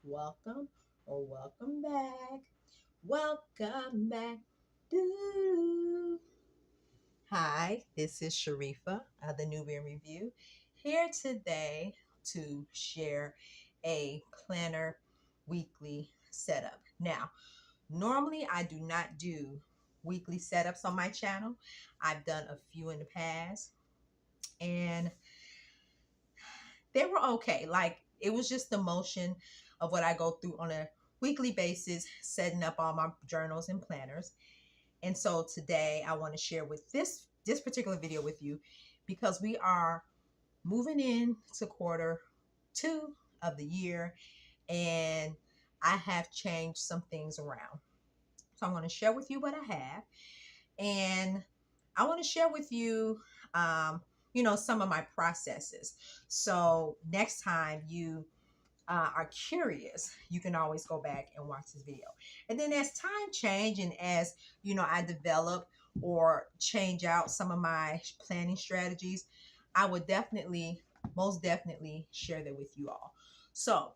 welcome or welcome back. Welcome back. Doo. Hi, this is Sharifa of the Nubian Review here today to share a planner weekly setup. Now, normally I do not do weekly setups on my channel. I've done a few in the past and they were okay. Like it was just the motion of what I go through on a weekly basis, setting up all my journals and planners. And so today I want to share with this particular video with you because we are moving into quarter 2 of the year and I have changed some things around. So I want to share with you what I have and I want to share with you some of my processes. So next time you are curious, you can always go back and watch this video. And then as time change and as I develop or change out some of my planning strategies, I would most definitely share that with you all. So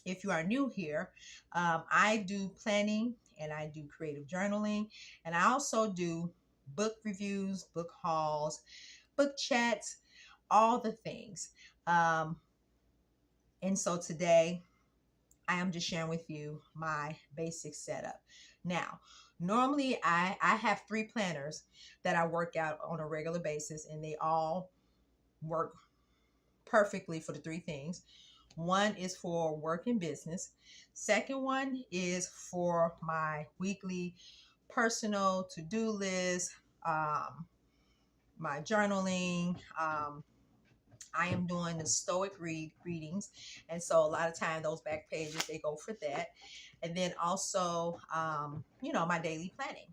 if you are new here, I do planning and I do creative journaling, and I also do book reviews, book hauls, book chats, all the things. And so today I am just sharing with you my basic setup. Now, normally I have 3 planners that I work out on a regular basis, and they all work perfectly for the 3 things. One is for work and business. Second one is for my weekly personal to-do list, my journaling. I am doing the Stoic readings, and so a lot of time those back pages they go for that. And then also, my daily planning.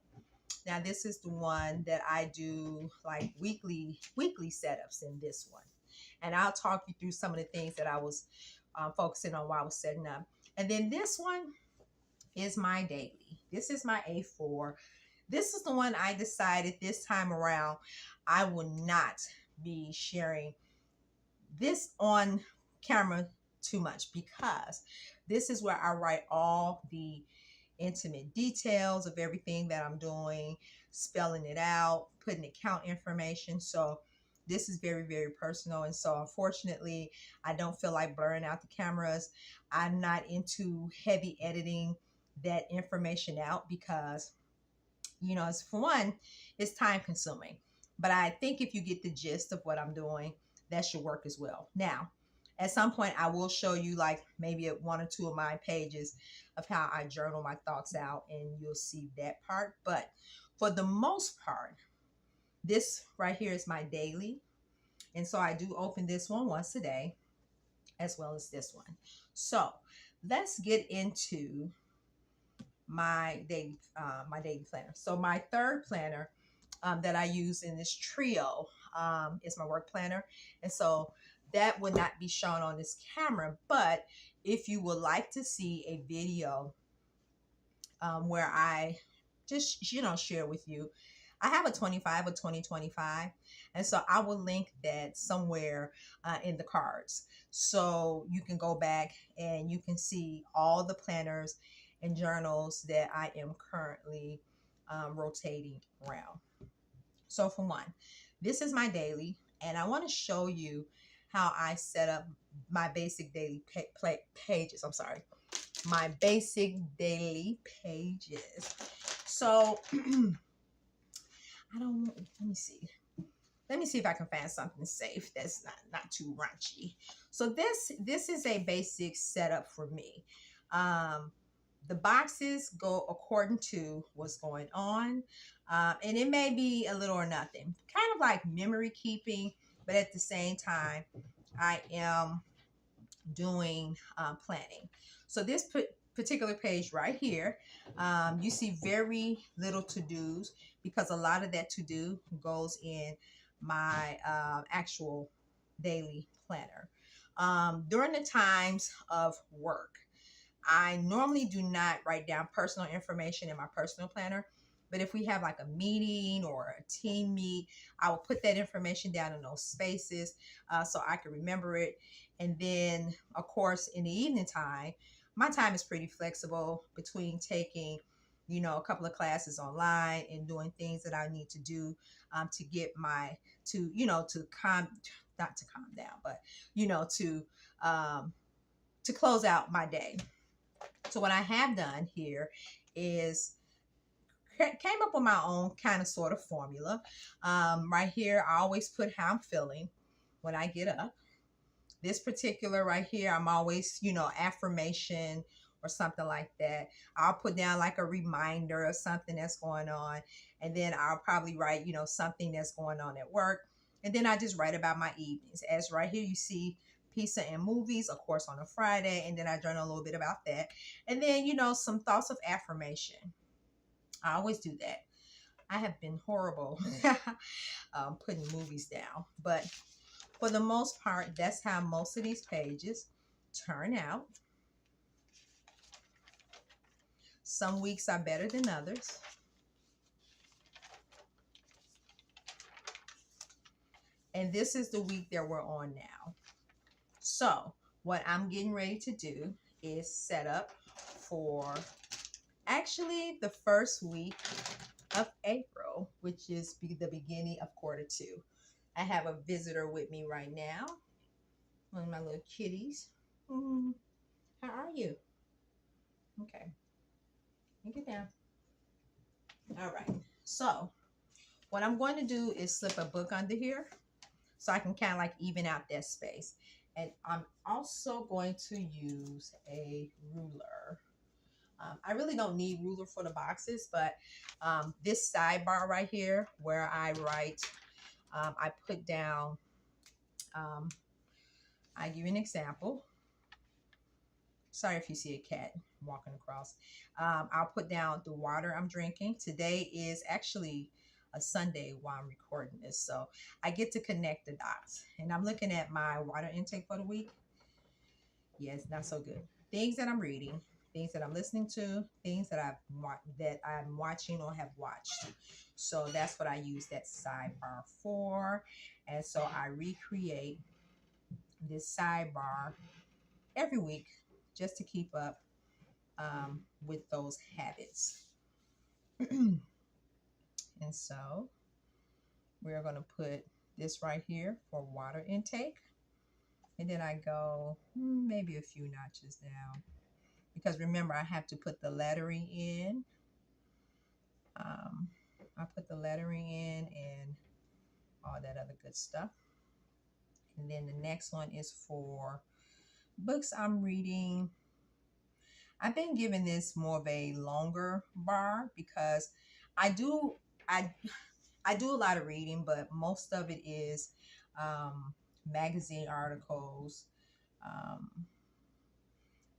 Now this is the one that I do like weekly setups in this one, and I'll talk you through some of the things that I was focusing on while I was setting up. And then this one is my daily. This is my A4. This is the one I decided this time around I will not be sharing this on camera too much, because this is where I write all the intimate details of everything that I'm doing, spelling it out, putting account information. So this is very, very personal. And so unfortunately, I don't feel like blurring out the cameras. I'm not into heavy editing that information out because, it's, for one, it's time consuming. But I think if you get the gist of what I'm doing, that should work as well. Now, at some point, I will show you like maybe 1 or 2 of my pages of how I journal my thoughts out, and you'll see that part. But for the most part, this right here is my daily. And so I do open this one once a day, as well as this one. So let's get into my daily planner. So my third planner that I use in this trio is my work planner. And so that would not be shown on this camera, but if you would like to see a video where I just, share with you, I have a 25 or 2025. And so I will link that somewhere in the cards. So you can go back and you can see all the planners and journals that I am currently rotating around. So for one, this is my daily, and I want to show you how I set up my basic daily pages. I'm sorry, my basic daily pages. So I don't. Let me see. Let me see if I can find something safe that's not too raunchy. So this is a basic setup for me. The boxes go according to what's going on. And it may be a little or nothing, kind of like memory keeping, but at the same time, I am doing planning. So this particular page right here, you see very little to-dos because a lot of that to-do goes in my actual daily planner. During the times of work, I normally do not write down personal information in my personal planner, but if we have like a meeting or a team meet, I will put that information down in those spaces so I can remember it. And then, of course, in the evening time, my time is pretty flexible between taking, you know, a couple of classes online and doing things that I need to do to get my, to, you know, to calm, not to calm down, but, you know, um, to close out my day. So what I have done here is came up with my own kind of sort of formula. Right here, I always put how I'm feeling when I get up. This particular right here, I'm always, you know, affirmation or something like that. I'll put down like a reminder of something that's going on. And then I'll probably write, you know, something that's going on at work. And then I just write about my evenings. As right here, you see pizza and movies, of course, on a Friday. And then I journal a little bit about that. And then, you know, some thoughts of affirmation. I always do that. I have been horrible putting movies down. But for the most part, that's how most of these pages turn out. Some weeks are better than others. And this is the week that we're on now. So what I'm getting ready to do is set up for actually the first week of April, which is the beginning of Q2. I have a visitor with me right now. One of my little kitties. How are you? Okay. You get down. All right. So what I'm going to do is slip a book under here so I can kind of like even out that space. And I'm also going to use a ruler. I really don't need ruler for the boxes, but this sidebar right here where I write, I put down, I give you an example. Sorry if you see a cat walking across. I'll put down the water I'm drinking. Today is actually a Sunday while I'm recording this, so I get to connect the dots. And I'm looking at my water intake for the week. Yes, not so good. Things that I'm reading, things that I'm listening to, things that I'm watching or have watched. So that's what I use that sidebar for. And so I recreate this sidebar every week just to keep up with those habits. And so we're going to put this right here for water intake. And then I go maybe a few notches down. Because remember, I have to put the lettering in. I put the lettering in and all that other good stuff. And then the next one is for books I'm reading. I've been giving this more of a longer bar because I do a lot of reading, but most of it is magazine articles,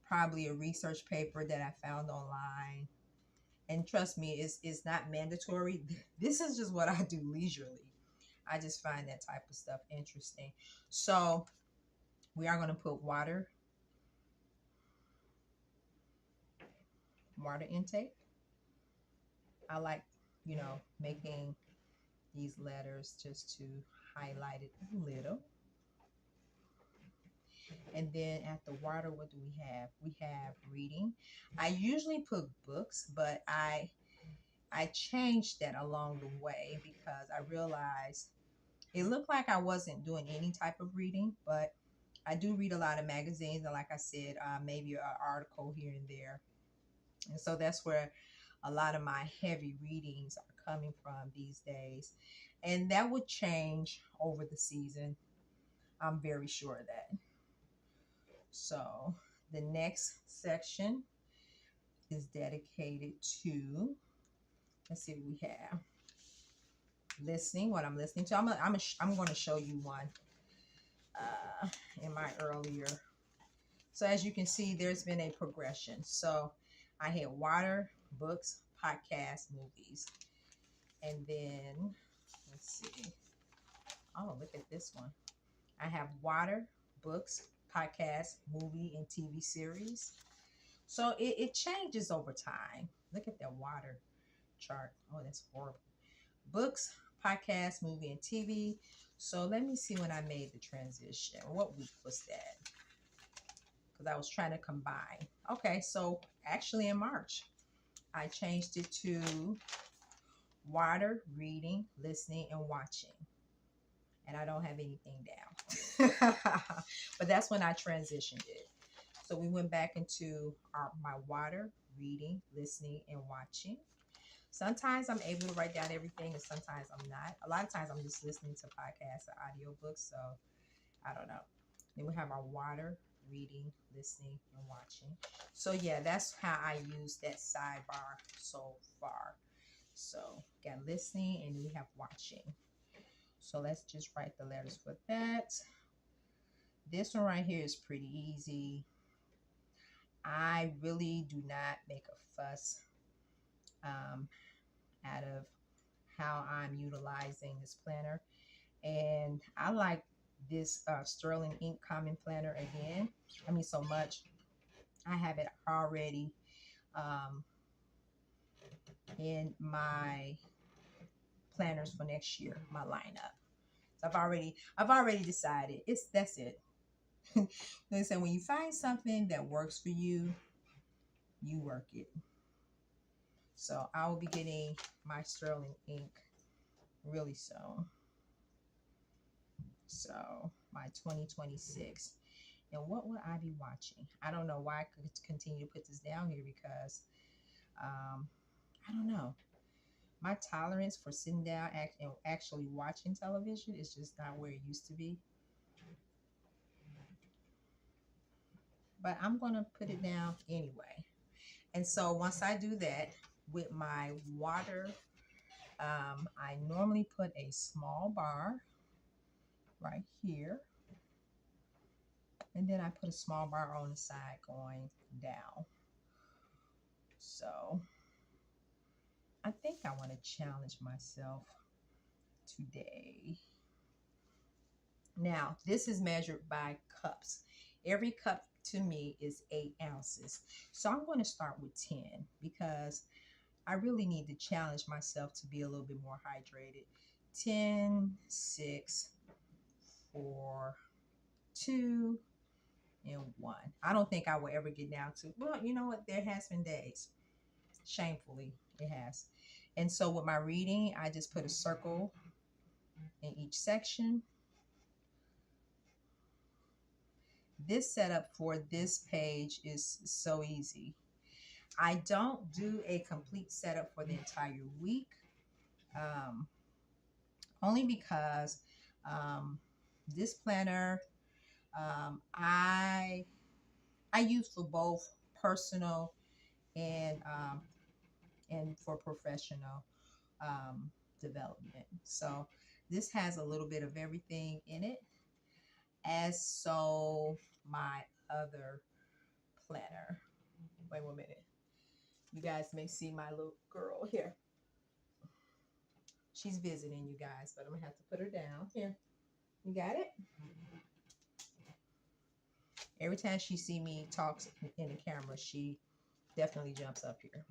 probably a research paper that I found online. And trust me, it's not mandatory. This is just what I do leisurely. I just find that type of stuff interesting. So we are going to put water intake. I like, you know, making these letters just to highlight it a little. And then at the water, what do we have? We have reading. I usually put books, but I changed that along the way because I realized it looked like I wasn't doing any type of reading, but I do read a lot of magazines. And like I said, maybe an article here and there. And so that's where a lot of my heavy readings are coming from these days. And that would change over the season. I'm very sure of that. So the next section is dedicated to, let's see what we have. Listening, what I'm listening to. I'm going to show you one in my earlier. So as you can see, there's been a progression. So I had water, books, podcasts, movies. And then, let's see. Oh, look at this one. I have water, books, podcasts, movie, and TV series. So it changes over time. Look at that water chart. Oh, that's horrible. Books, podcasts, movie, and TV. So let me see when I made the transition. What week was that? because I was trying to combine. Okay, so actually in March, I changed it to water, reading, listening, and watching. And I don't have anything down. But that's when I transitioned it. So we went back into my water, reading, listening, and watching. Sometimes I'm able to write down everything, and sometimes I'm not. A lot of times I'm just listening to podcasts or audiobooks, so I don't know. Then we have our water, reading, listening, and watching. So yeah, that's how I use that sidebar so far. So got listening, and we have watching. So let's just write the letters for that. This one right here is pretty easy. I really do not make a fuss out of how I'm utilizing this planner. And I like this Sterling Ink Common Planner again. I mean, so much. I have it already in my planners for next year, my lineup. So I've already decided that's it. Listen, when you find something that works for you, you work it. So I will be getting my Sterling ink really soon. So my 2026. And what will I be watching? I don't know why I could continue to put this down here because I don't know. My tolerance for sitting down and actually watching television is just not where it used to be. But I'm going to put it down anyway. And so once I do that with my water, I normally put a small bar right here. And then I put a small bar on the side going down. So I think I want to challenge myself today. Now, this is measured by cups. Every cup to me is 8 ounces. So I'm going to start with 10 because I really need to challenge myself to be a little bit more hydrated. 10, 6, 4, 2, and 1. I don't think I will ever get down to, well, you know what? There has been days. Shamefully, it has. And so with my reading, I just put a circle in each section. This setup for this page is so easy. I don't do a complete setup for the entire week, only because this planner I use for both personal and for professional development. So this has a little bit of everything in it, as so my other planner. Wait 1 minute. You guys may see my little girl here. She's visiting you guys, but I'm gonna have to put her down. Here. You got it? Every time she see me talk in the camera, she definitely jumps up here.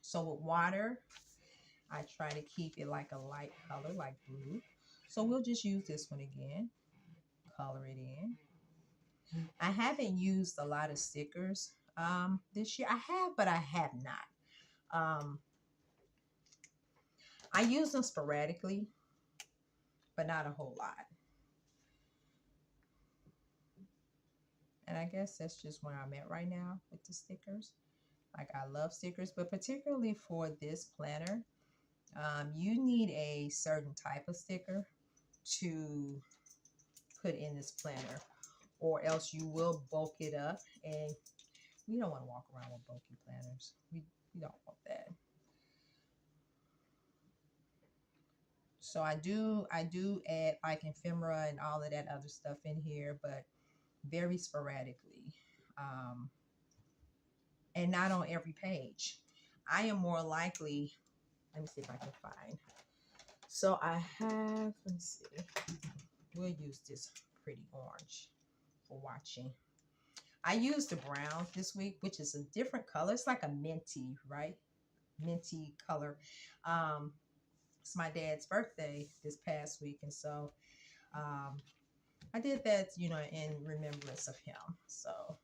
So with water, I try to keep it like a light color, like blue. So we'll just use this one again. Color it in. I haven't used a lot of stickers this year. I have, but I have not. I use them sporadically, but not a whole lot. And I guess that's just where I'm at right now with the stickers. Like, I love stickers, but particularly for this planner, you need a certain type of sticker to put in this planner, or else you will bulk it up, and we don't want to walk around with bulky planners. We don't want that. So I do add like ephemera and all of that other stuff in here, but very sporadically, and not on every page. I am more likely, let me see if I can find. So I have, let me see, we'll use this pretty orange for watching. I used the brown this week, which is a different color. It's like a minty, right? Minty color. It's my dad's birthday this past week, and so I did that, in remembrance of him. So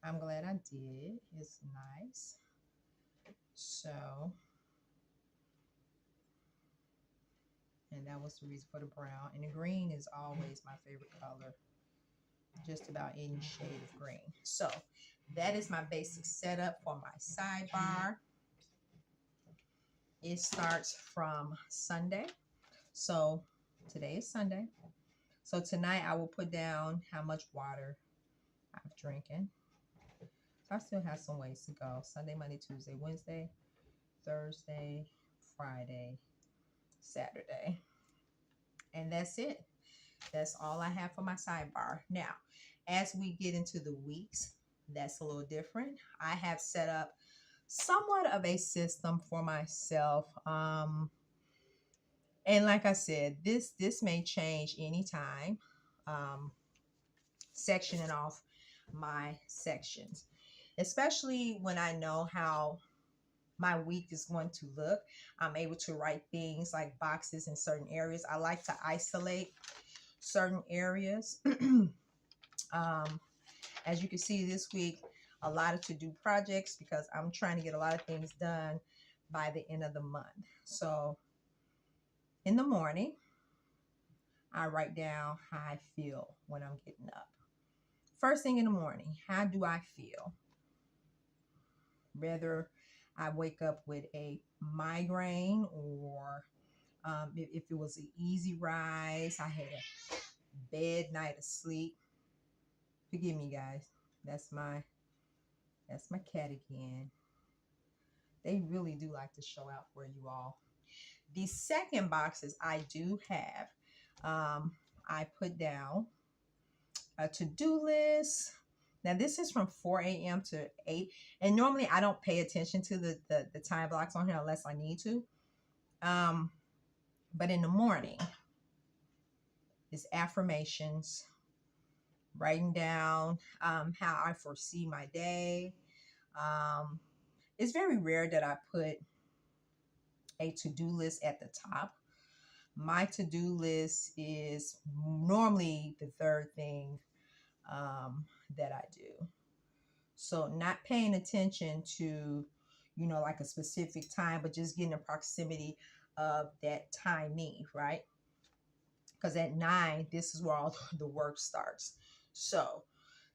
I'm glad I did. It's nice. So, and that was the reason for the brown. And the green is always my favorite color. Just about any shade of green. So that is my basic setup for my sidebar. It starts from Sunday. So today is Sunday. So tonight I will put down how much water I'm drinking. So I still have some ways to go. Sunday, Monday, Tuesday, Wednesday, Thursday, Friday, Saturday. And that's it. That's all I have for my sidebar. Now, as we get into the weeks, that's a little different. I have set up somewhat of a system for myself. And like I said, this may change anytime. Sectioning off my sections, especially when I know how my week is going to look. I'm able to write things like boxes in certain areas. I like to isolate certain areas. As you can see this week, a lot of to-do projects because I'm trying to get a lot of things done by the end of the month. So in the morning, I write down how I feel when I'm getting up. First thing in the morning, how do I feel? Whether I wake up with a migraine or if it was an easy rise, I had a bad night of sleep. Forgive me, guys. That's my cat again. They really do like to show out for you all. The second boxes I do have, I put down a to-do list. Now this is from 4 a.m. to 8. And normally I don't pay attention to the time blocks on here unless I need to. But in the morning, it's affirmations, writing down how I foresee my day. It's very rare that I put a to-do list at the top. My to-do list is normally the third thing that I do. So not paying attention to, like a specific time, but just getting a proximity of that timing, right? Because at 9, this is where all the work starts. So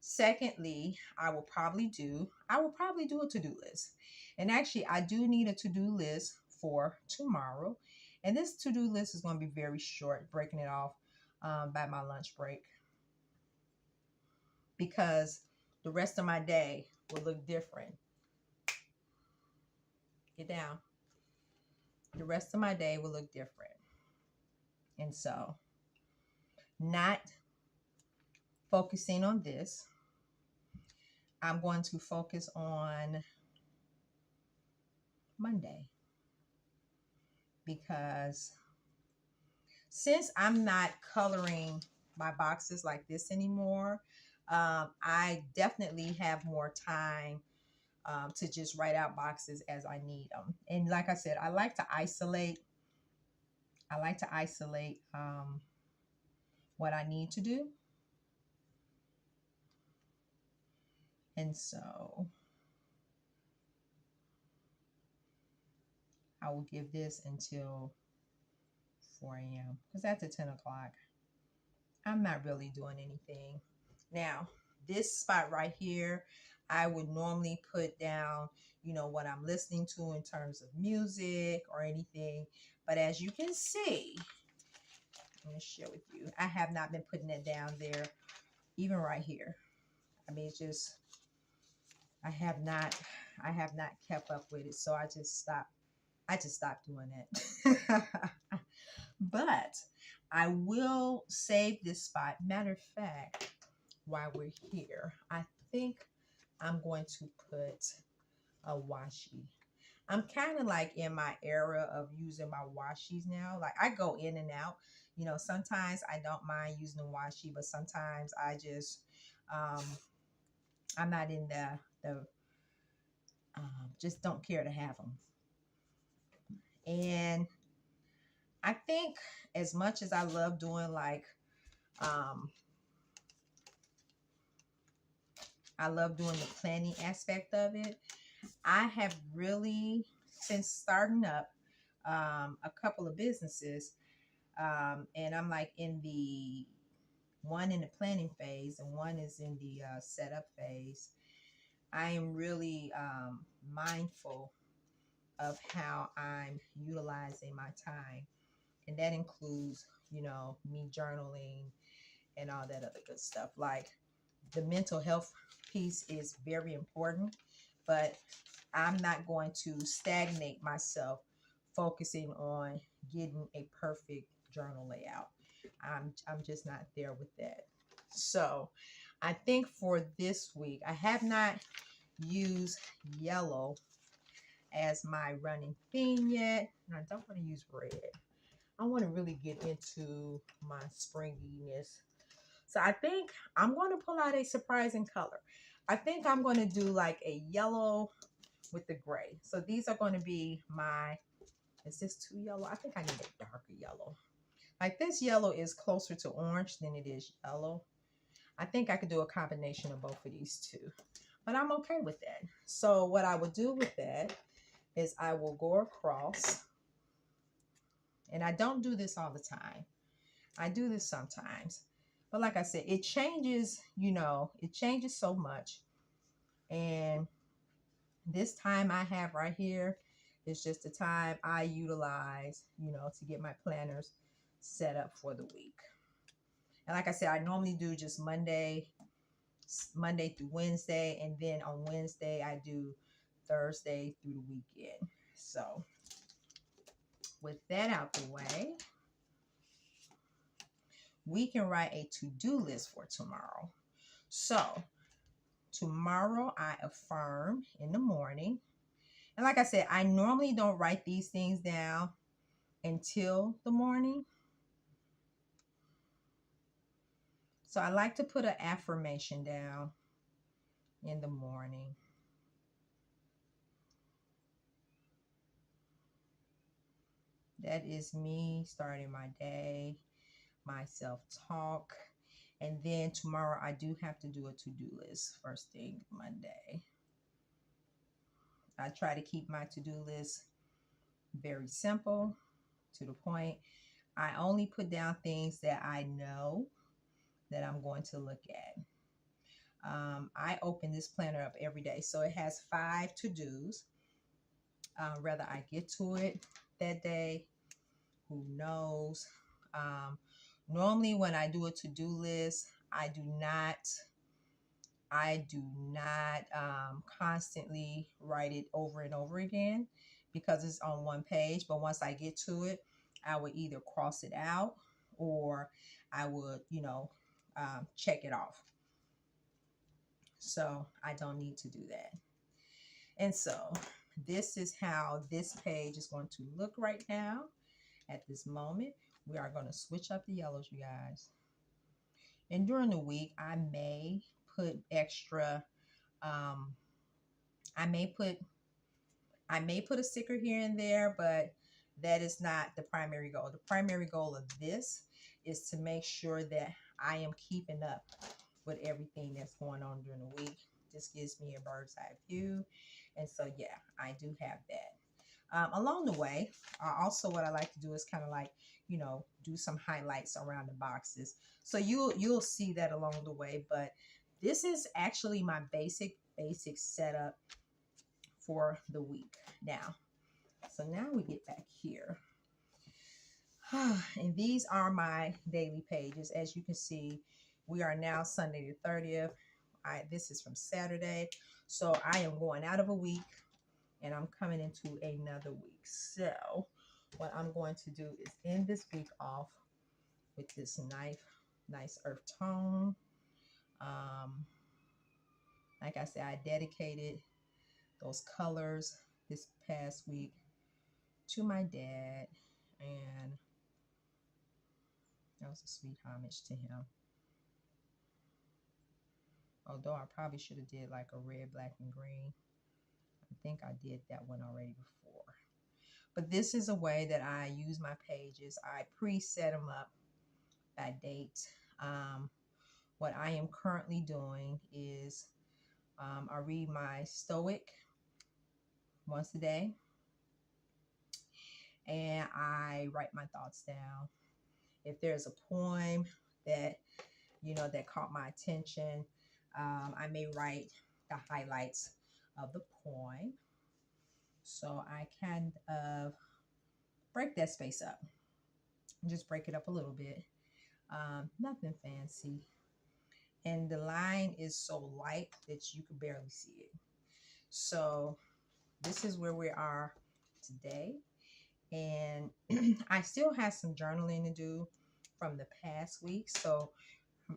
secondly, I will probably do a to-do list. And actually, I do need a to-do list for tomorrow. And this to-do list is going to be very short, breaking it off by my lunch break. Because the rest of my day will look different. Get down. The rest of my day will look different. And so, not focusing on this, I'm going to focus on Monday. Because since I'm not coloring my boxes like this anymore, I definitely have more time to just write out boxes as I need them. And like I said, I like to isolate what I need to do. And so I will give this until 4 a.m. because after 10 o'clock, I'm not really doing anything. Now, this spot right here, I would normally put down, what I'm listening to in terms of music or anything. But as you can see, I'm going to share with you, I have not been putting it down there, even right here. I mean, it's just, I have not kept up with it. So I just stopped doing it. But I will save this spot. Matter of fact, while we're here, I think I'm going to put a washi. I'm kind of like in my era of using my washis now. Like I go in and out. Sometimes I don't mind using the washi, but sometimes I just, I'm not in the just don't care to have them. And I think as much as I love doing like I love doing the planning aspect of it. I have really, since starting up a couple of businesses, and I'm like in the one in the planning phase and one is in the setup phase. I am really mindful of how I'm utilizing my time. And that includes, me journaling and all that other good stuff. Like the mental health piece is very important, but I'm not going to stagnate myself focusing on getting a perfect journal layout. I'm just not there with that. So I think for this week, I have not used yellow as my running theme yet. And I don't want to use red. I want to really get into my springiness. So I think I'm going to pull out a surprising color. I think I'm going to do like a yellow with the gray. So these are going to be my, is this too yellow? I think I need a darker yellow. Like this yellow is closer to orange than it is yellow. I think I could do a combination of both of these two, but I'm okay with that. So what I will do with that is I will go across, and I don't do this all the time. I do this sometimes, but like I said, it changes, it changes so much. And this time I have right here is just the time I utilize, to get my planners set up for the week. And like I said, I normally do just Monday through Wednesday, and then on Wednesday I do Thursday through the weekend. So with that out the way, we can write a to-do list for tomorrow. So tomorrow I affirm in the morning. And like I said, I normally don't write these things down until the morning. So I like to put an affirmation down in the morning. That is me starting my day, my self-talk. And then tomorrow I do have to do a to-do list first thing Monday. I try to keep my to-do list very simple, to the point. I only put down things that I know that I'm going to look at. I open this planner up every day. So it has 5 to-dos. Whether I get to it that day, who knows? Normally when I do a to-do list, I do not constantly write it over and over again because it's on one page. But once I get to it, I would either cross it out or I would, check it off. So I don't need to do that. And so this is how this page is going to look right now at this moment. We are going to switch up the yellows, you guys. And during the week, I may put extra, I may put a sticker here and there, but that is not the primary goal. The primary goal of this is to make sure that I am keeping up with everything that's going on during the week. This gives me a bird's eye view. And so, yeah, I do have that. Along the way, also what I like to do is kind of like, do some highlights around the boxes. So you'll see that along the way. But this is actually my basic setup for the week. So now we get back here. And these are my daily pages. As you can see, we are now Sunday the 30th. This is from Saturday. So I am going out of a week and I'm coming into another week. So what I'm going to do is end this week off with this nice earth tone. Like I said, I dedicated those colors this past week to my dad, and that was a sweet homage to him. Although I probably should have did like a red, black, and green. I think I did that one already before. But this is a way that I use my pages. I preset them up by date. What I am currently doing is I read my Stoic once a day, and I write my thoughts down. If there's a poem that that caught my attention, I may write the highlights of the poem. So I kind of break that space up, just break it up a little bit. Nothing fancy, and the line is so light that you can barely see it. So this is where we are today, and I still have some journaling to do from the past week. So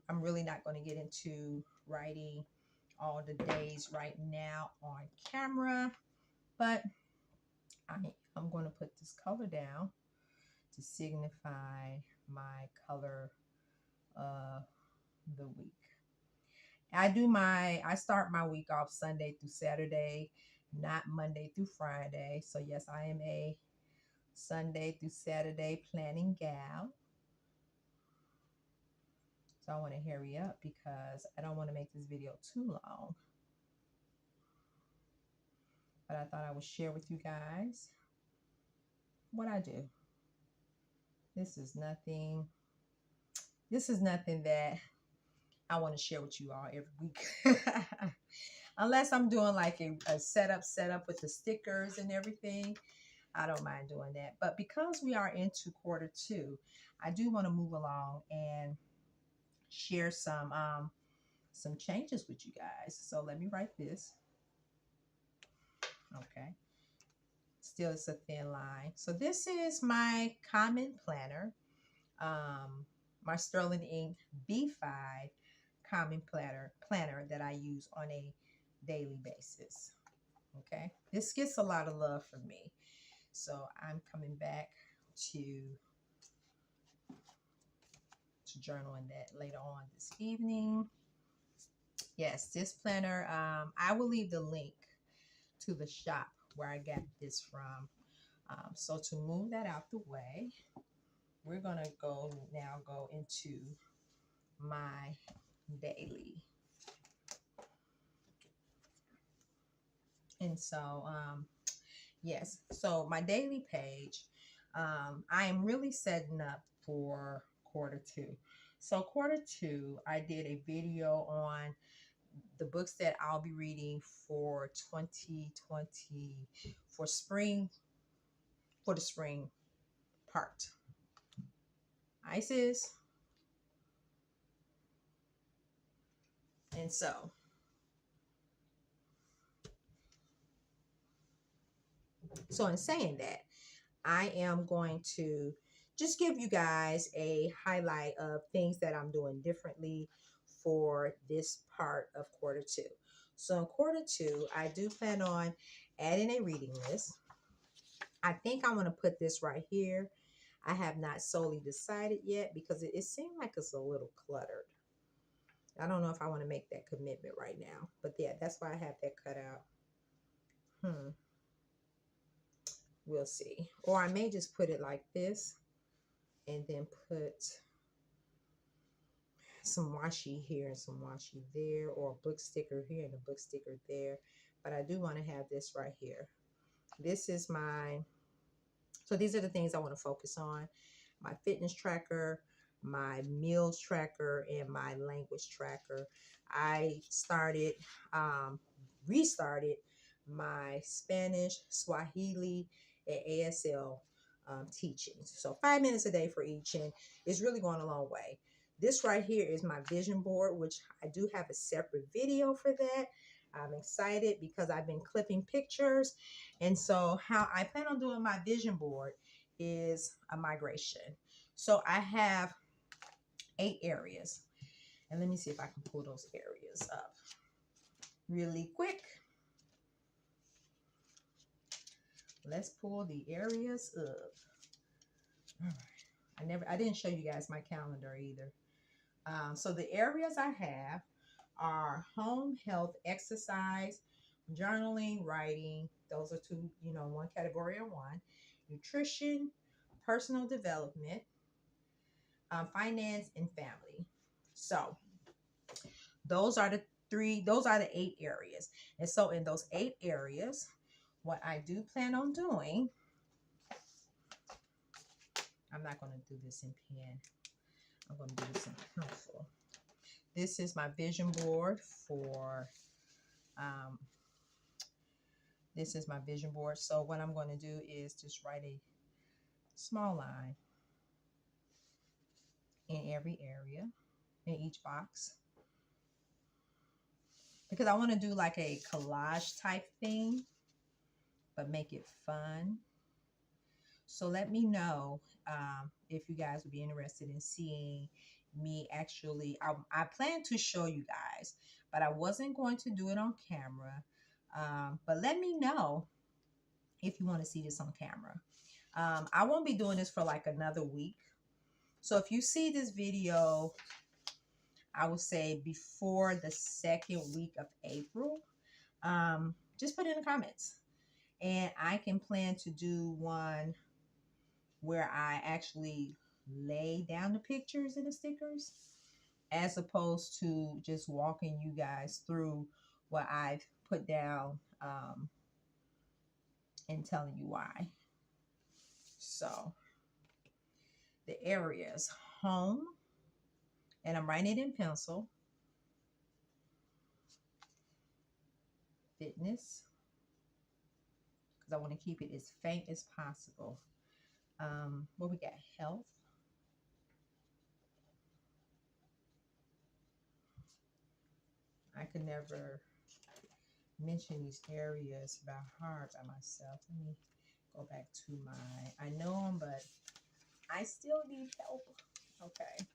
I'm really not going to get into writing all the days right now on camera, but I'm going to put this color down to signify my color of the week. I start my week off Sunday through Saturday, not Monday through Friday. So yes, I am a Sunday through Saturday planning gal. So I want to hurry up because I don't want to make this video too long. But I thought I would share with you guys what I do. This is nothing that I want to share with you all every week. Unless I'm doing like a setup with the stickers and everything. I don't mind doing that. But because we are into quarter two, I do want to move along and share some changes with you guys. So let me write this. Okay. Still, it's a thin line. So this is my comment planner. My Sterling Ink B5 comment planner that I use on a daily basis. Okay. This gets a lot of love from me. So I'm coming back to journal in that later on this evening. Yes, this planner, I will leave the link to the shop where I got this from. So to move that out the way, we're going to go into my daily. And so, yes, so my daily page, I am really setting up for quarter two. So quarter two, I did a video on the books that I'll be reading for 2020 for the spring part. Isis. And so in saying that, I am going to just give you guys a highlight of things that I'm doing differently for this part of quarter two. So in quarter two, I do plan on adding a reading list. I think I'm going to put this right here. I have not solely decided yet because it seemed like it's a little cluttered. I don't know if I want to make that commitment right now. But yeah, that's why I have that cut out. We'll see. Or I may just put it like this and then put some washi here and some washi there, or a book sticker here and a book sticker there. But I do want to have this right here. This is so these are the things I want to focus on. My fitness tracker, my meals tracker, and my language tracker. I restarted my Spanish, Swahili, and ASL teachings. So 5 minutes a day for each, and it's really going a long way. This right here is my vision board, which I do have a separate video for that. I'm excited because I've been clipping pictures. And so how I plan on doing my vision board is a migration. So I have 8 areas. And let me see if I can pull those areas up really quick. Let's pull the areas up. All right. I didn't show you guys my calendar either. So the areas I have are home, health, exercise, journaling, writing. Those are 2, one category of 1. Nutrition, personal development, finance, and family. So those are those are the 8 areas. And so in those 8 areas, what I do plan on doing, I'm not going to do this in pen. I'm going to do this in pencil. This is my vision board for, this is my vision board. So what I'm going to do is just write a small line in every area, in each box. Because I want to do like a collage type thing, but make it fun. So let me know if you guys would be interested in seeing me actually. I plan to show you guys, but I wasn't going to do it on camera. But let me know if you want to see this on camera. I won't be doing this for like another week. So if you see this video, I would say before the 2nd week of April, just put it in the comments. And I can plan to do one where I actually lay down the pictures and the stickers, as opposed to just walking you guys through what I've put down and telling you why. So the areas: home, and I'm writing it in pencil; fitness, because I want to keep it as faint as possible. What we got? Health. I could never mention these areas by heart by myself. Let me go back to I know them, but I still need help. Okay.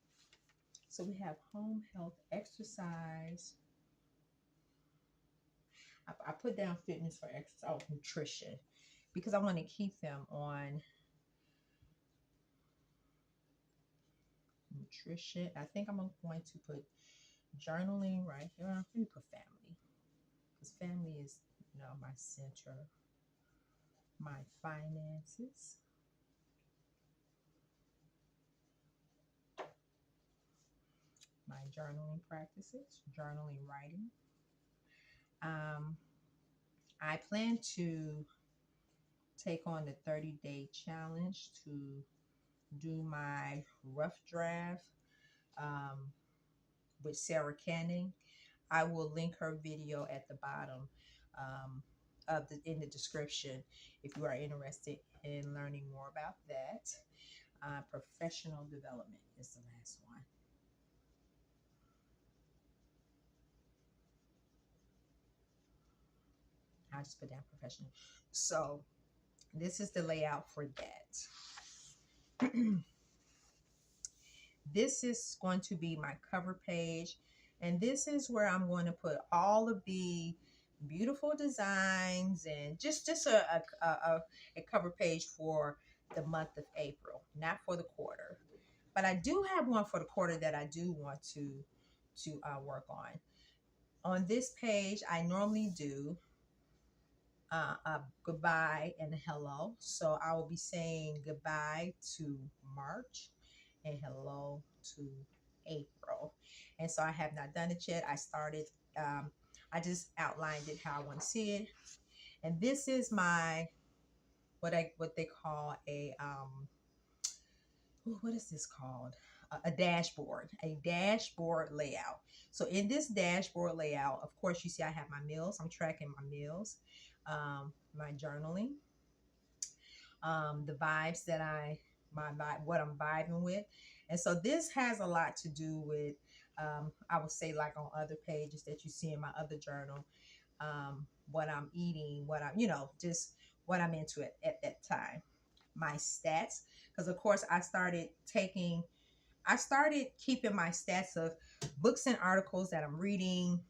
So we have home, health, exercise. I put down fitness for exercise. Oh, nutrition, because I want to keep them on nutrition. I think I'm going to put journaling right here. Let me put family, because family is, my center. My finances. My journaling practices, journaling, writing. I plan to take on the 30-day challenge to do my rough draft with Sarah Canning. I will link her video at the bottom in the description if you are interested in learning more about that. Professional development is the last one. I just put down professional. So this is the layout for that. This is going to be my cover page, and this is where I'm going to put all of the beautiful designs and just a cover page for the month of April, not for the quarter. But I do have one for the quarter that I do want to work on. On this page, I normally do a goodbye and a hello. So I will be saying goodbye to March and hello to April. And so I have not done it yet. I started, I just outlined it how I want to see it. And this is my, what they call what is this called? A dashboard layout. So in this dashboard layout, of course, you see I have my meals. I'm tracking my meals, my journaling, the vibes that what I'm vibing with. And so this has a lot to do with, I would say, like on other pages that you see in my other journal, what I'm eating, what I'm, just what I'm into at that time. My stats, because of course I started keeping my stats of books and articles that I'm reading,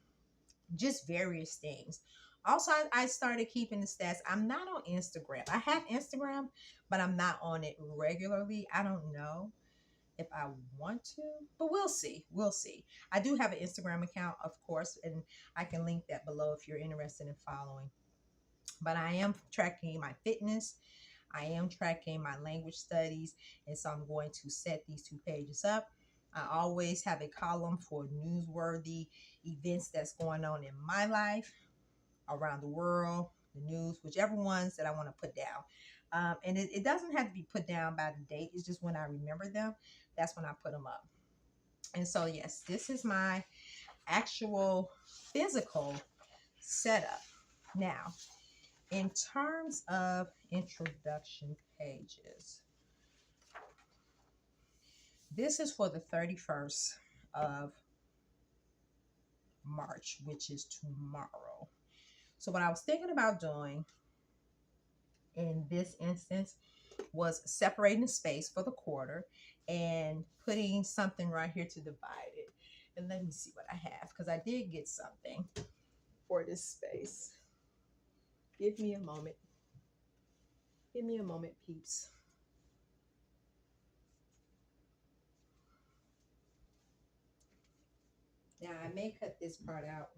just various things. Also, I started keeping the stats. I'm not on Instagram. I have Instagram, but I'm not on it regularly. I don't know if I want to, but we'll see. We'll see. I do have an Instagram account, of course, and I can link that below if you're interested in following. But I am tracking my fitness. I am tracking my language studies. And so I'm going to set these 2 pages up. I always have a column for newsworthy events that's going on in my life, around the world, the news, whichever ones that I want to put down. And it doesn't have to be put down by the date. It's just when I remember them, that's when I put them up. And so, yes, this is my actual physical setup. Now, in terms of introduction pages, this is for the 31st of March, which is tomorrow. So what I was thinking about doing in this instance was separating the space for the quarter and putting something right here to divide it. And let me see what I have, because I did get something for this space. Give me a moment. Give me a moment, peeps. Now, I may cut this part out,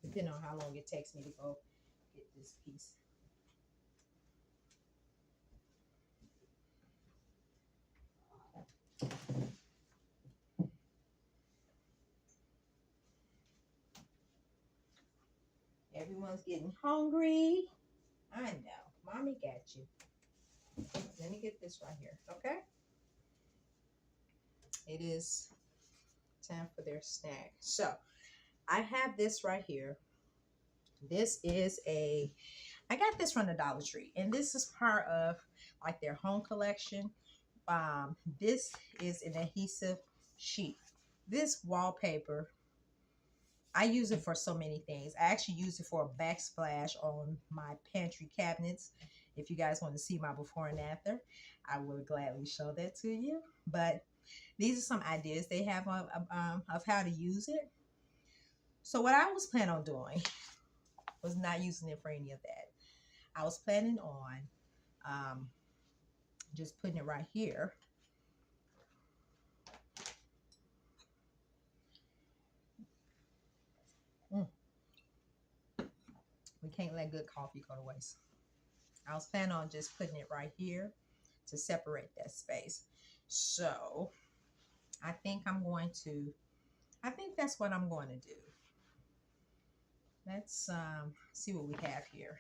depending on how long it takes me to go get this piece. Everyone's getting hungry. I know. Mommy got you. Let me get this right here, okay? It is time for their snack. So, I have this right here. This is I got this from the Dollar Tree, and this is part of like their home collection. This is an adhesive sheet. This wallpaper, I use it for so many things. I actually use it for a backsplash on my pantry cabinets. If you guys want to see my before and after, I will gladly show that to you. But these are some ideas they have of how to use it. So what I was planning on doing was not using it for any of that. I was planning on just putting it right here. We can't let good coffee go to waste. I was planning on just putting it right here to separate that space. So I think that's what I'm going to do. Let's see what we have here.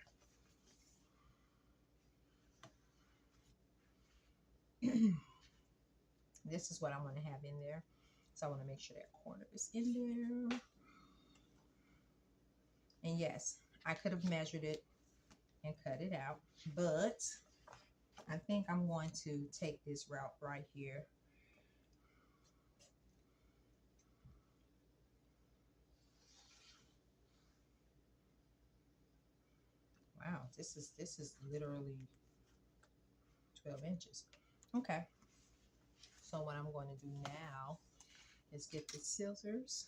This is what I want to have in there. So I want to make sure that corner is in there. And yes, I could have measured it and cut it out, but I think I'm going to take this route right here. Wow, this is literally 12 inches. Okay. So what I'm going to do now is get the scissors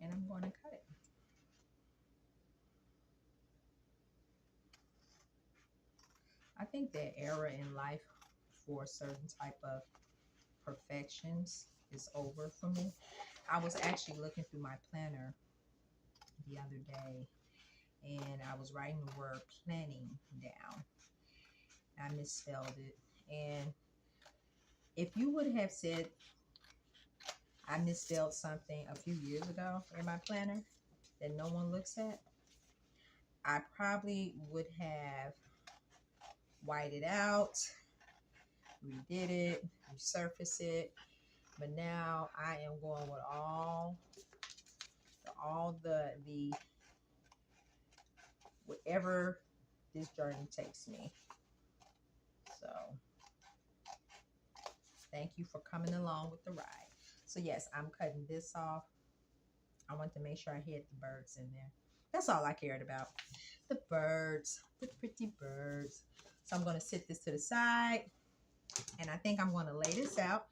and I'm going to cut it. I think that era in life for certain type of perfections is over for me. I was actually looking through my planner the other day and I was writing the word planning down. I misspelled it. And if you would have said I misspelled something a few years ago in my planner that no one looks at, I probably would have whited it out, redid it, resurface it. But now I am going with all the wherever this journey takes me. So thank you for coming along with the ride. So yes, I'm cutting this off. I want to make sure I hit the birds in there. That's all I cared about. The birds, the pretty birds. So I'm going to sit this to the side and I think I'm going to lay this out.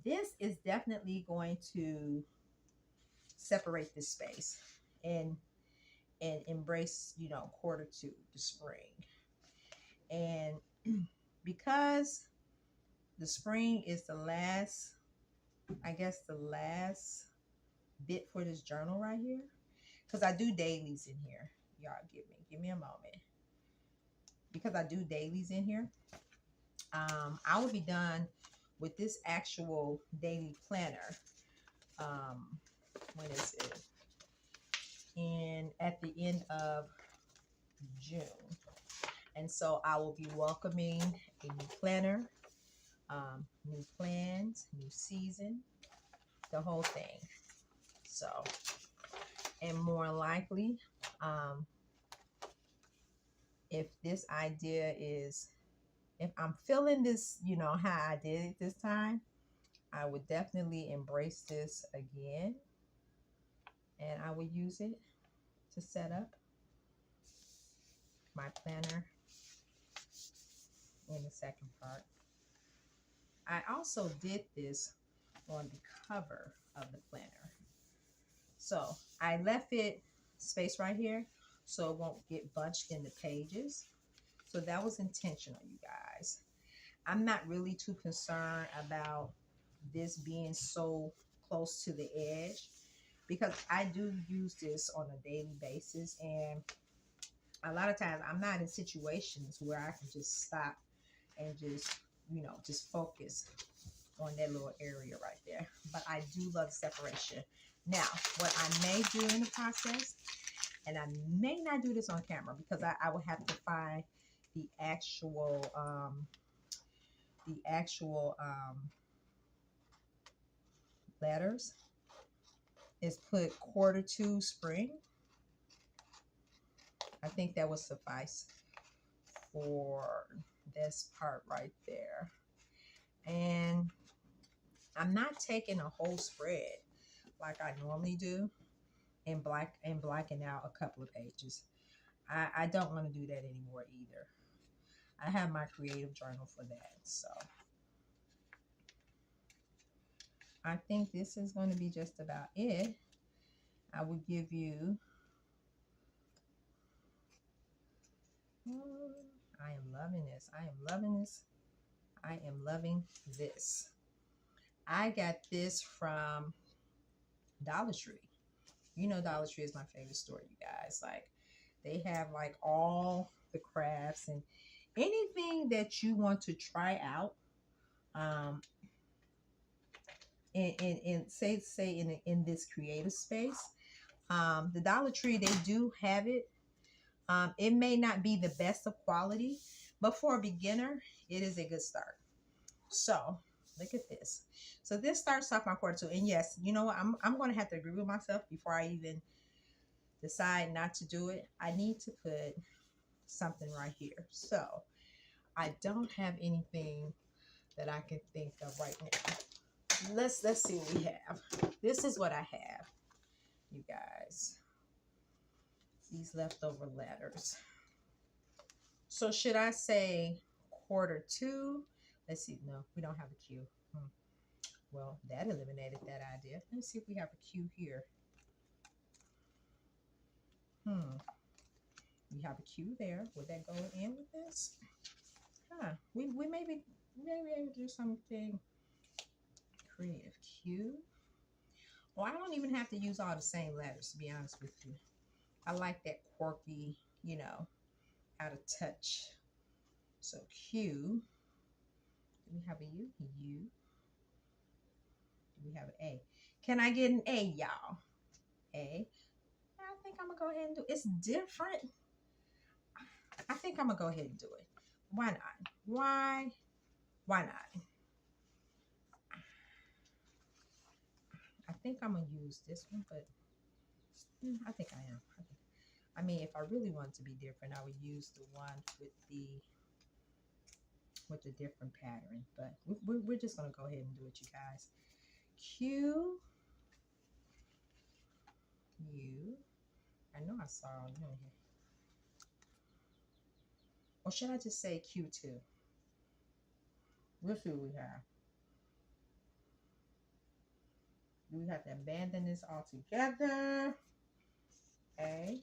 This is definitely going to separate this space and embrace, quarter to the spring. And because the spring is the last bit for this journal right here, because I do dailies in here. Y'all give me a moment. Because I do dailies in here, I will be done with this actual daily planner, when is it? At the end of June. And so I will be welcoming a new planner, new plans, new season, the whole thing. So, and more likely, if this idea is, if I'm feeling this, you know, how I did it this time, I would definitely embrace this again. And I would use it to set up my planner in the second part. I also did this on the cover of the planner. So I left it space right here so it won't get bunched in the pages. So that was intentional, you guys. I'm not really too concerned about this being so close to the edge because I do use this on a daily basis, and a lot of times I'm not in situations where I can just stop and just, you know, just focus on that little area right there. But I do love separation. Now, what I may do in the process, and I may not do this on camera because I would have to find the actual letters, is put Q2 spring. I think that would suffice for this part right there. And I'm not taking a whole spread like I normally do and blacking out a couple of pages. I don't want to do that anymore either. I have my creative journal for that. So I think this is going to be just about it. I will give you, I am loving this. I am loving this. I am loving this. I got this from Dollar Tree. You know, Dollar Tree is my favorite store, you guys. Like, they have like all the crafts and anything that you want to try out. In this creative space, the Dollar Tree, they do have it. It may not be the best of quality, but for a beginner, it is a good start. So look at this. So this starts off my Q2, and yes, you know what? I'm going to have to agree with myself before I even decide not to do it. I need to put something right here. So I don't have anything that I can think of right now. Let's see what we have. This is what I have, you guys. These leftover letters. So should I say Q2? Let's see. No, we don't have a Q. Well, that eliminated that idea. Let's see if we have a Q here. We have a Q there. Would that go in with this? We may be able to do something creative. Q. Well, I don't even have to use all the same letters, to be honest with you. I like that quirky, you know, out of touch. So Q. Do we have a U? U. Do we have an A? Can I get an A, y'all? A. I think I'm going to go ahead and do it. It's different. I think I'm going to go ahead and do it. Why not? Why not? I think I'm going to use this one, but I think I am. I mean, if I really wanted to be different, I would use the one with the different pattern. But we're just going to go ahead and do it, you guys. Q. U. I know I saw you in here. Or should I just say Q2? We'll see what we have. Do we have to abandon this altogether? A.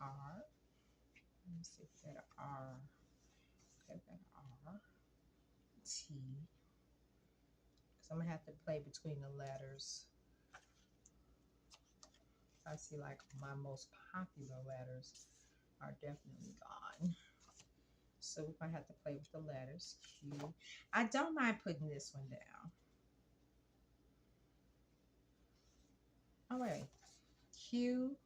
R. Let me see if we got an R. Okay, we got an R. T. Because I'm going to have to play between the letters. I see like my most popular letters are definitely gone. So we're gonna have to play with the letters. Q. I don't mind putting this one down. All right. Q.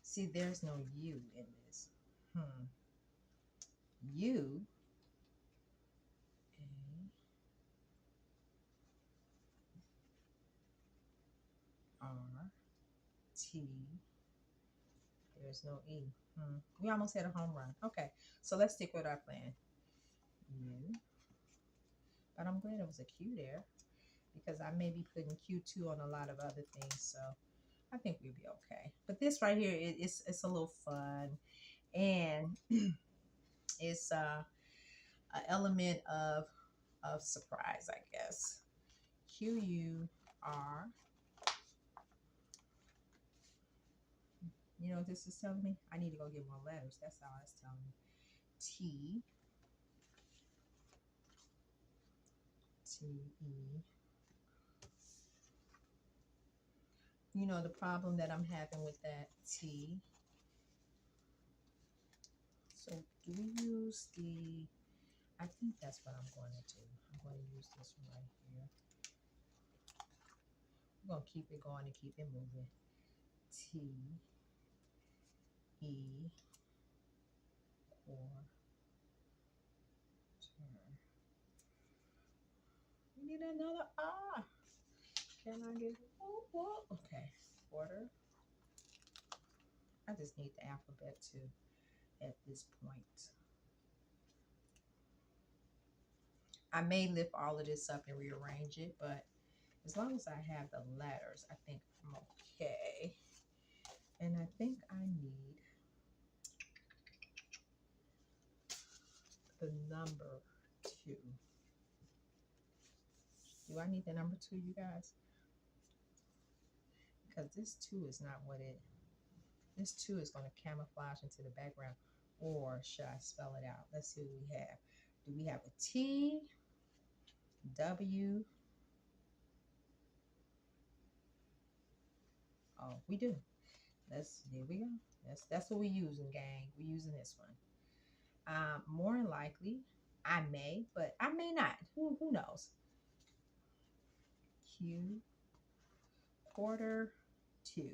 See, there's no U in this. U. A. R. T. There's no E. We almost had a home run. Okay, so let's stick with our plan. U. But I'm glad it was a Q there because I may be putting Q2 on a lot of other things. So I think we'll be okay. But this right here, it's a little fun. And it's an element of surprise, I guess. Q-U-R. You know what this is telling me? I need to go get more letters. That's all it's telling me. T. T-E. You know the problem that I'm having with that T. So do we use the, I think that's what I'm going to do. I'm going to use this one right here. I'm going to keep it going and keep it moving. T. E. Or. We need another R. Can I get it? Oh, okay. Quarter. I just need the alphabet too at this point. I may lift all of this up and rearrange it, but as long as I have the letters, I think I'm okay. And I think I need the number 2. Do I need the number 2, you guys? Because this 2 is not what it, this 2 is going to camouflage into the background. Or should I spell it out? Let's see what we have. Do we have a T, W? Oh, we do. Here we go. That's what we're using, gang. We're using this one. More than likely, I may, but I may not. Who knows? Q, quarter 2.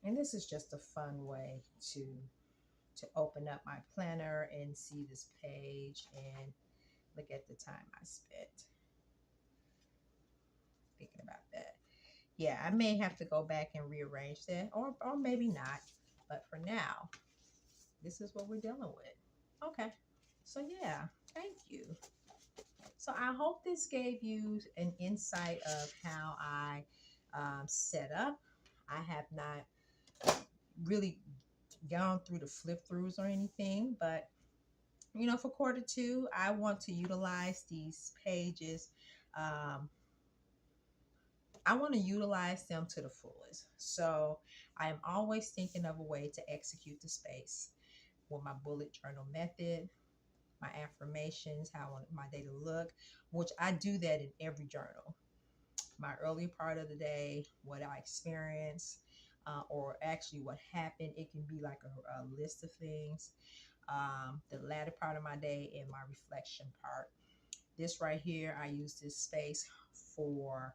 And this is just a fun way to open up my planner and see this page and look at the time I spent thinking about that. Yeah, I may have to go back and rearrange that, or maybe not. But for now, this is what we're dealing with. Okay. So yeah, thank you. So I hope this gave you an insight of how I set up. I have not really gone through the flip throughs or anything, but you know, for quarter 2, I want to utilize these pages. I want to utilize them to the fullest. So I am always thinking of a way to execute the space with my bullet journal method, my affirmations, how I want my day to look, which I do that in every journal. My early part of the day, what I experienced, or actually what happened. It can be like a list of things. The latter part of my day and my reflection part. This right here, I use this space for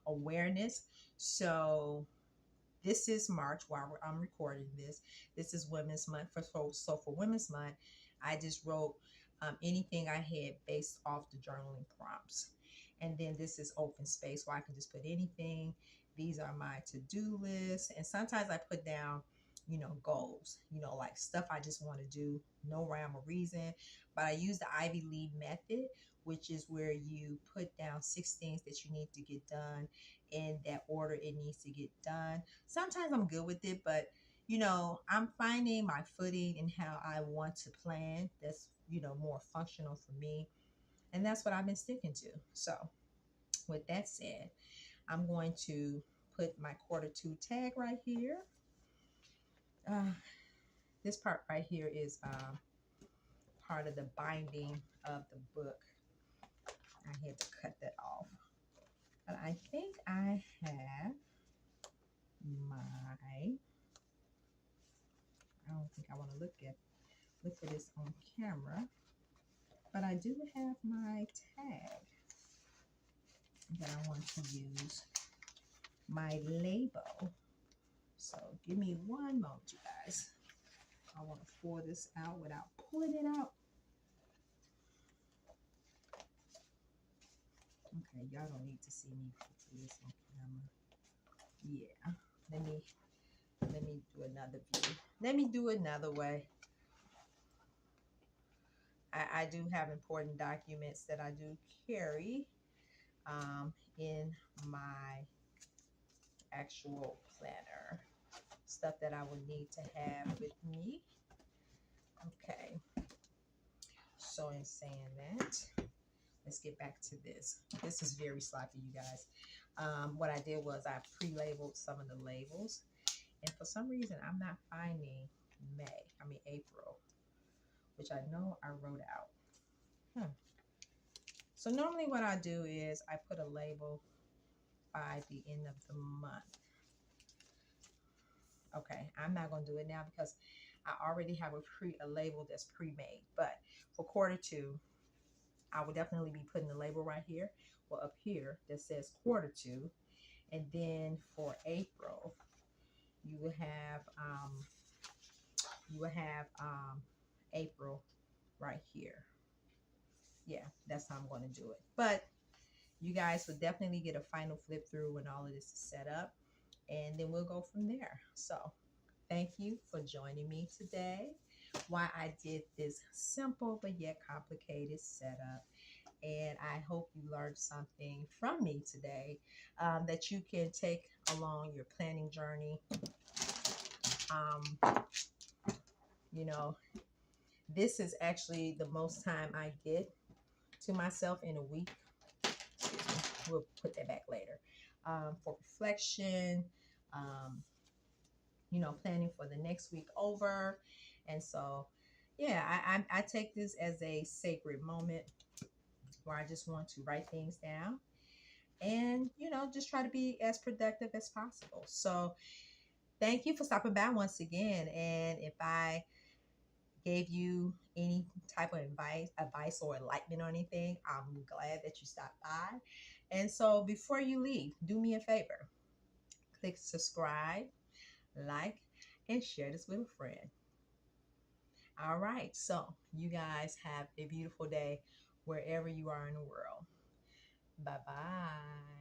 awareness. So this is March while I'm recording this. This is Women's Month. So for Women's Month, I just wrote anything I had based off the journaling prompts. And then this is open space where I can just put anything. These are my to-do lists. And sometimes I put down, you know, goals, you know, like stuff I just want to do, no rhyme or reason. But I use the Ivy League method, which is where you put down 6 things that you need to get done in that order it needs to get done. Sometimes I'm good with it, but you know, I'm finding my footing in how I want to plan. That's, you know, more functional for me. And that's what I've been sticking to. So with that said, I'm going to put my quarter 2 tag right here. This part right here is part of the binding of the book. I had to cut that off. But I think I have my, I don't think I want to look for this on camera, but I do have my tag that I want to use, my label. So give me one moment, you guys. I want to pour this out without pulling it out. Okay, y'all don't need to see me do this on camera. Yeah, let me do another view. Let me do another way. I do have important documents that I do carry in my actual planner. Stuff that I would need to have with me. Okay. So in saying that, let's get back to this. This is very sloppy, you guys. What I did was I pre-labeled some of the labels. And for some reason, I'm not finding April, which I know I wrote out. So normally what I do is I put a label by the end of the month. Okay, I'm not going to do it now because I already have a label that's pre-made. But for quarter 2, I will definitely be putting the label right here, or up here, that says quarter 2. And then for April, you will have April right here. Yeah, that's how I'm going to do it. But you guys will definitely get a final flip through when all of this is set up, and then we'll go from there. So thank you for joining me today while I did this simple but yet complicated setup. And I hope you learned something from me today that you can take along your planning journey. You know, this is actually the most time I get to myself in a week. We'll put that back later. For reflection, planning for the next week over. And so, yeah, I take this as a sacred moment where I just want to write things down and, just try to be as productive as possible. So thank you for stopping by once again. And if I gave you any type of advice or enlightenment or anything, I'm glad that you stopped by. And so before you leave, do me a favor. Click subscribe, like, and share this with a friend. All right. So you guys have a beautiful day wherever you are in the world. Bye-bye.